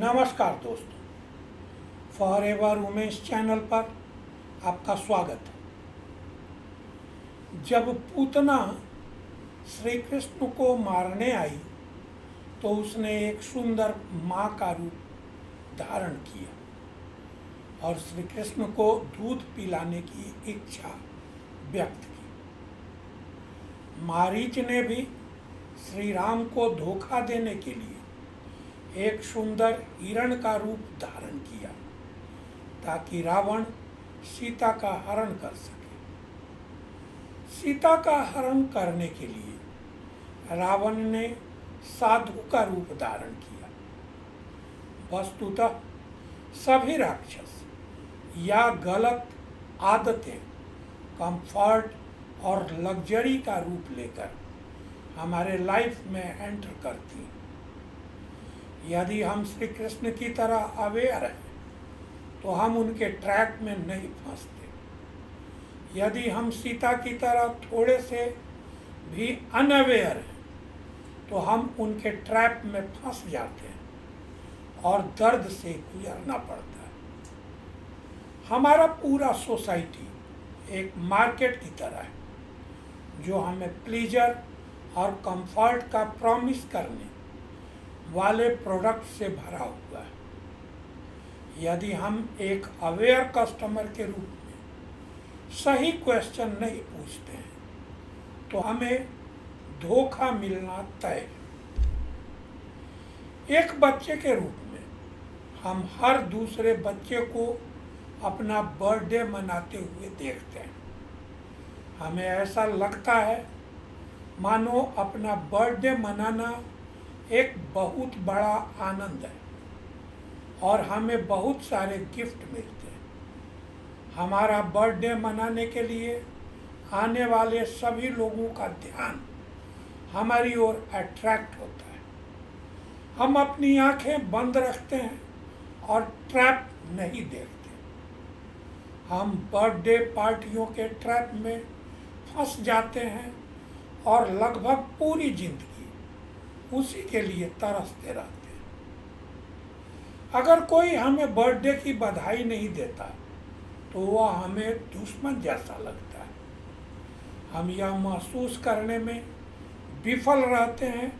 नमस्कार दोस्तों, forever Umesh channel पर आपका स्वागत है। जब पूतना श्री कृष्ण को मारने आई तो उसने एक सुंदर माँ का रूप धारण किया और श्री कृष्ण को दूध पिलाने की इच्छा व्यक्त की। मारीच ने भी श्री राम को धोखा देने के लिए एक सुंदर हिरण का रूप धारण किया ताकि रावण सीता का हरण कर सके। सीता का हरण करने के लिए रावण ने साधु का रूप धारण किया। वस्तुतः सभी राक्षस या गलत आदतें कंफर्ट और लग्जरी का रूप लेकर हमारे लाइफ में एंटर करती हैं। यदि हम श्री कृष्ण की तरह अवेयर हैं तो हम उनके ट्रैक में नहीं फंसते। यदि हम सीता की तरह थोड़े से भी अनअवेयर हैं तो हम उनके ट्रैप में फंस जाते हैं और दर्द से गुजरना पड़ता है। हमारा पूरा सोसाइटी एक मार्केट की तरह है जो हमें प्लीजर और कंफर्ट का प्रॉमिस करने वाले प्रोडक्ट से भरा हुआ है। यदि हम एक अवेयर कस्टमर के रूप में सही क्वेश्चन नहीं पूछते हैं तो हमें धोखा मिलना तय है। एक बच्चे के रूप में हम हर दूसरे बच्चे को अपना बर्थडे मनाते हुए देखते हैं। हमें ऐसा लगता है मानो अपना बर्थडे मनाना एक बहुत बड़ा आनंद है और हमें बहुत सारे गिफ्ट मिलते हैं। हमारा बर्थडे मनाने के लिए आने वाले सभी लोगों का ध्यान हमारी ओर अट्रैक्ट होता है। हम अपनी आंखें बंद रखते हैं और ट्रैप नहीं देखते। हम बर्थडे पार्टियों के ट्रैप में फंस जाते हैं और लगभग पूरी जिंदगी उसी के लिए तरसते रहते हैं। अगर कोई हमें बर्थडे की बधाई नहीं देता तो वह हमें दुश्मन जैसा लगता है। हम यह महसूस करने में विफल रहते हैं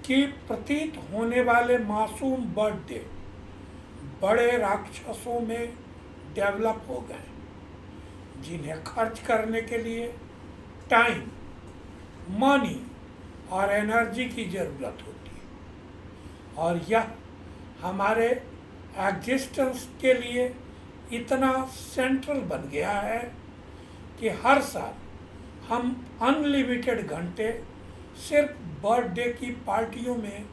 कि प्रतीत होने वाले मासूम बर्थडे बड़े राक्षसों में डेवलप हो गए जिन्हें खर्च करने के लिए टाइम, मनी और एनर्जी की ज़रूरत होती है और यह हमारे एग्जिस्टेंस के लिए इतना सेंट्रल बन गया है कि हर साल हम अनलिमिटेड घंटे सिर्फ बर्थडे की पार्टियों में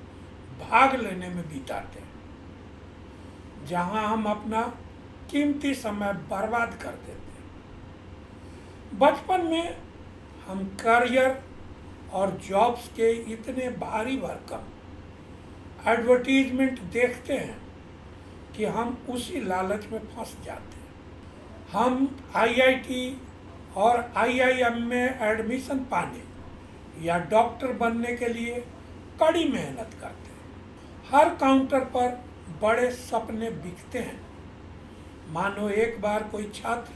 भाग लेने में बिताते हैं जहां हम अपना कीमती समय बर्बाद कर देते हैं। बचपन में हम करियर और जॉब्स के इतने भारी भरकम एडवर्टीजमेंट देखते हैं कि हम उसी लालच में फंस जाते हैं। हम आईआईटी और आईआईएम में एडमिशन पाने या डॉक्टर बनने के लिए कड़ी मेहनत करते हैं। हर काउंटर पर बड़े सपने बिकते हैं। मानो एक बार कोई छात्र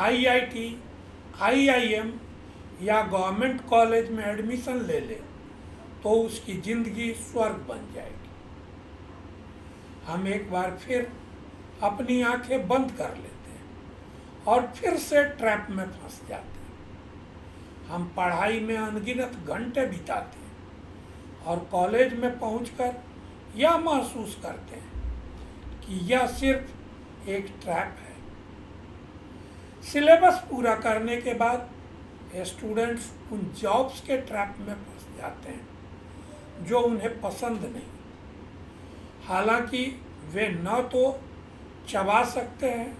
आईआईटी, आईआईएम या गवर्नमेंट कॉलेज में एडमिशन ले ले तो उसकी ज़िंदगी स्वर्ग बन जाएगी। हम एक बार फिर अपनी आंखें बंद कर लेते हैं और फिर से ट्रैप में फंस जाते हैं। हम पढ़ाई में अनगिनत घंटे बिताते हैं और कॉलेज में पहुंचकर यह महसूस करते हैं कि यह सिर्फ एक ट्रैप है। सिलेबस पूरा करने के बाद स्टूडेंट्स उन जॉब्स के ट्रैप में फंस जाते हैं जो उन्हें पसंद नहीं। हालांकि वे न तो चबा सकते हैं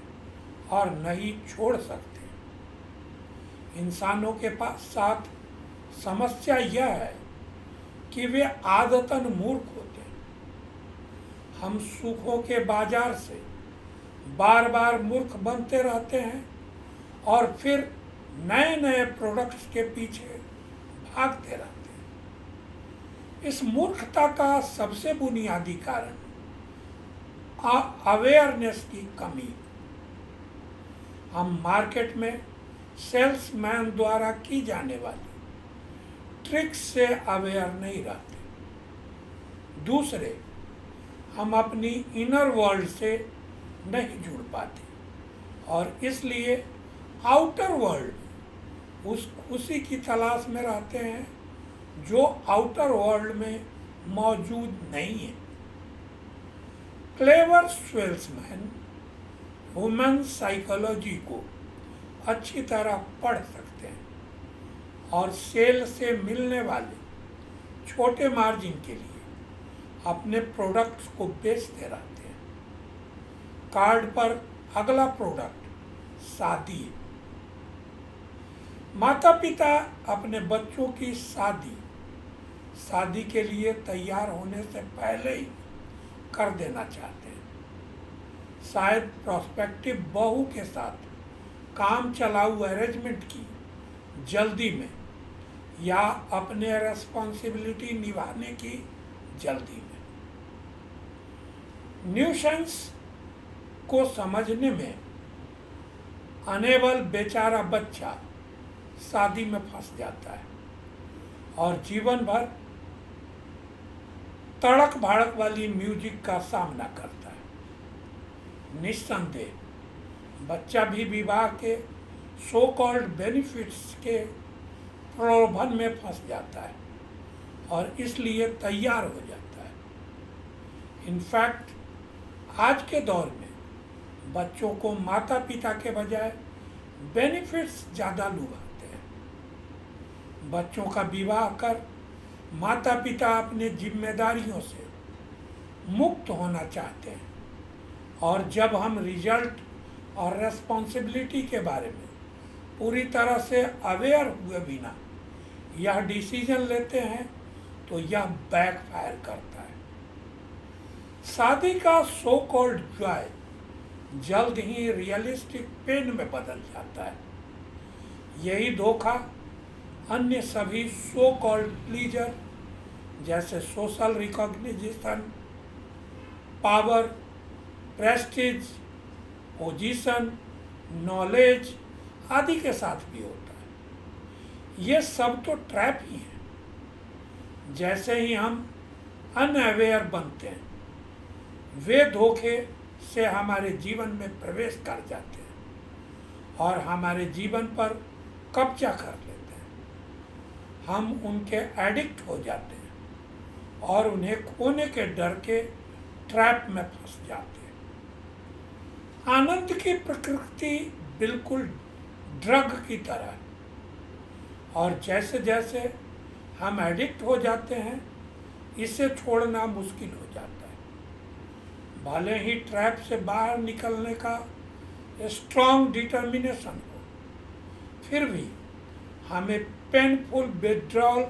और न ही छोड़ सकते। इंसानों के पास साथ समस्या यह है कि वे आदतन मूर्ख होते हैं। हम सुखों के बाजार से बार बार मूर्ख बनते रहते हैं और फिर नए नए प्रोडक्ट्स के पीछे भागते रहते हैं। इस मूर्खता का सबसे बुनियादी कारण अवेयरनेस की कमी। हम मार्केट में सेल्समैन द्वारा की जाने वाली ट्रिक्स से अवेयर नहीं रहते। दूसरे, हम अपनी इनर वर्ल्ड से नहीं जुड़ पाते और इसलिए आउटर वर्ल्ड उस खुशी की तलाश में रहते हैं जो आउटर वर्ल्ड में मौजूद नहीं है। क्लेवर सेल्समैन ह्यूमन साइकोलॉजी को अच्छी तरह पढ़ सकते हैं और सेल से मिलने वाले छोटे मार्जिन के लिए अपने प्रोडक्ट्स को बेचते रहते हैं। कार्ड पर अगला प्रोडक्ट शादी है। माता पिता अपने बच्चों की शादी के लिए तैयार होने से पहले ही कर देना चाहते हैं। शायद प्रोस्पेक्टिव बहू के साथ काम चलाऊ अरेंजमेंट की जल्दी में या अपने रेस्पॉन्सिबिलिटी निभाने की जल्दी में। न्यूसेंस को समझने में अनेबल बेचारा बच्चा शादी में फंस जाता है और जीवन भर तड़क भड़क वाली म्यूजिक का सामना करता है। निस्संदेह बच्चा भी विवाह के सो कॉल्ड बेनिफिट्स के प्रलोभन में फंस जाता है और इसलिए तैयार हो जाता है। इनफैक्ट आज के दौर में बच्चों को माता पिता के बजाय बेनिफिट्स ज़्यादा लुभाते हैं। बच्चों का विवाह कर माता पिता अपने जिम्मेदारियों से मुक्त होना चाहते हैं और जब हम रिजल्ट और रेस्पॉन्सिबिलिटी के बारे में पूरी तरह से अवेयर हुए बिना यह डिसीजन लेते हैं तो यह बैकफायर करता है। शादी का सो कॉल्ड जॉय जल्द ही रियलिस्टिक पेन में बदल जाता है। यही धोखा अन्य सभी सो कॉल्ड प्लीजर जैसे social recognition, power, Prestige, position, knowledge आदि के साथ भी होता है। ये सब तो ट्रैप ही है। जैसे ही हम अनअवेयर बनते हैं वे धोखे से हमारे जीवन में प्रवेश कर जाते हैं और हमारे जीवन पर कब्जा कर लेते हैं। हम उनके एडिक्ट हो जाते हैं और उन्हें खोने के डर के ट्रैप में फंस जाते हैं। आनंद की प्रकृति बिल्कुल ड्रग की तरह है और जैसे जैसे हम एडिक्ट हो जाते हैं इसे छोड़ना मुश्किल हो जाता है। भले ही ट्रैप से बाहर निकलने का स्ट्रॉन्ग डिटर्मिनेशन हो, फिर भी हमें पेनफुल विड्रॉल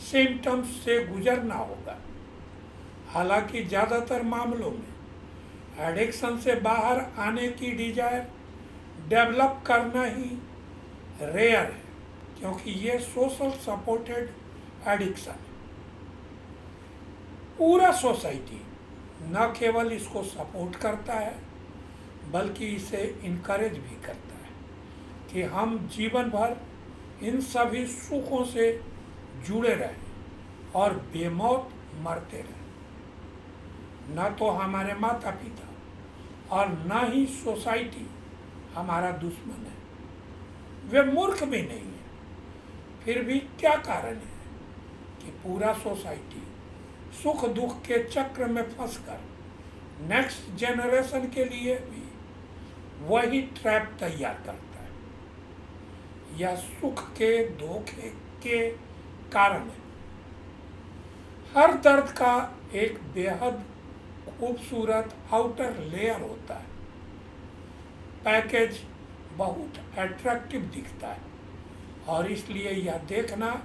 सिम्टम्स से गुजरना होगा। हालांकि ज़्यादातर मामलों में एडिक्शन से बाहर आने की डिजायर डेवलप करना ही रेयर है क्योंकि ये सोशल सपोर्टेड एडिक्शन है। पूरा सोसाइटी न केवल इसको सपोर्ट करता है बल्कि इसे इनकरेज भी करता है कि हम जीवन भर इन सभी सुखों से जुड़े रहें और बेमौत मरते रहें। न तो हमारे माता पिता और न ही सोसाइटी हमारा दुश्मन है, वे मूर्ख भी नहीं है। फिर भी क्या कारण है कि पूरा सोसाइटी सुख दुख के चक्र में फंसकर नेक्स्ट जनरेशन के लिए भी वही ट्रैप तैयार करता है। यह सुख के धोखे के कारण है। हर दर्द का एक बेहद खूबसूरत आउटर लेयर होता है। पैकेज बहुत अट्रैक्टिव दिखता है और इसलिए यह देखना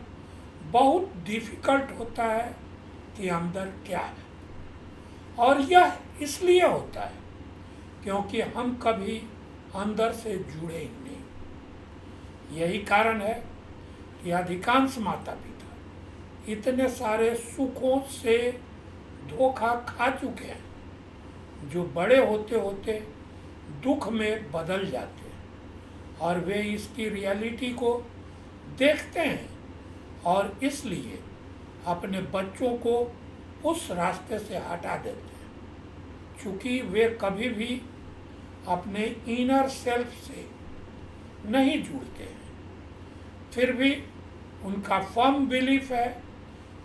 बहुत डिफिकल्ट होता है कि अंदर क्या है। और यह इसलिए होता है क्योंकि हम कभी अंदर से जुड़े ही नहीं। यही कारण है कि अधिकांश माता पिता इतने सारे सुखों से धोखा खा चुके हैं जो बड़े होते होते दुख में बदल जाते हैं, और वे इसकी रियलिटी को देखते हैं और इसलिए अपने बच्चों को उस रास्ते से हटा देते हैं, क्योंकि वे कभी भी अपने इनर सेल्फ से नहीं जुड़ते हैं। फिर भी उनका फर्म बिलीफ है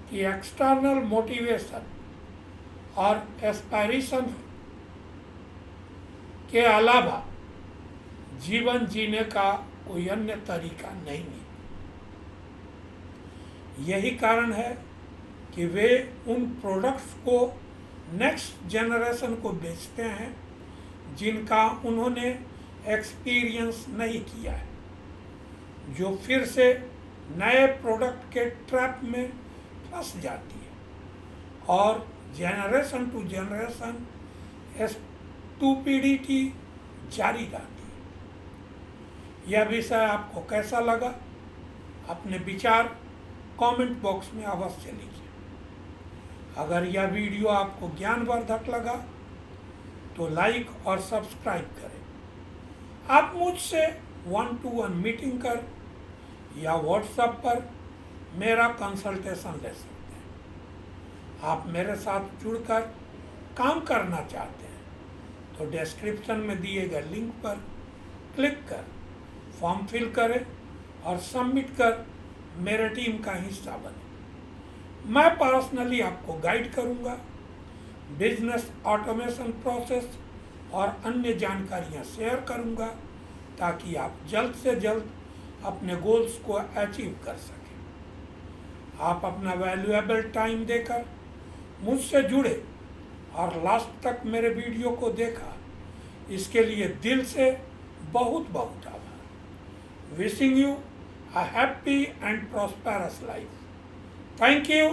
कि एक्सटर्नल मोटिवेशन और एस्पायरेशन के अलावा जीवन जीने का कोई अन्य तरीका नहीं है। यही कारण है कि वे उन प्रोडक्ट्स को नेक्स्ट जनरेशन को बेचते हैं जिनका उन्होंने एक्सपीरियंस नहीं किया है, जो फिर से नए प्रोडक्ट के ट्रैप में फंस जाती है और जनरेशन टू जनरेशन स्टूपिडिटी जारी रहती है। यह विषय आपको कैसा लगा? अपने विचार कमेंट बॉक्स में अवश्य लिखिए। अगर यह वीडियो आपको ज्ञानवर्धक लगा तो लाइक और सब्सक्राइब करें। आप मुझसे 1-to-1 मीटिंग कर या व्हाट्सएप पर मेरा कंसल्टेशन ले सकते हैं। आप मेरे साथ जुड़कर काम करना चाहते हैं तो डिस्क्रिप्शन में दिए गए लिंक पर क्लिक कर फॉर्म फिल करें और सबमिट कर मेरे टीम का हिस्सा बने। मैं पर्सनली आपको गाइड करूंगा, बिजनेस ऑटोमेशन प्रोसेस और अन्य जानकारियां शेयर करूंगा ताकि आप जल्द से जल्द अपने गोल्स को अचीव कर सकें। आप अपना वैल्यूएबल टाइम देकर मुझसे जुड़े और लास्ट तक मेरे वीडियो को देखा, इसके लिए दिल से बहुत बहुत आभार। Wishing you a happy and prosperous life. Thank you.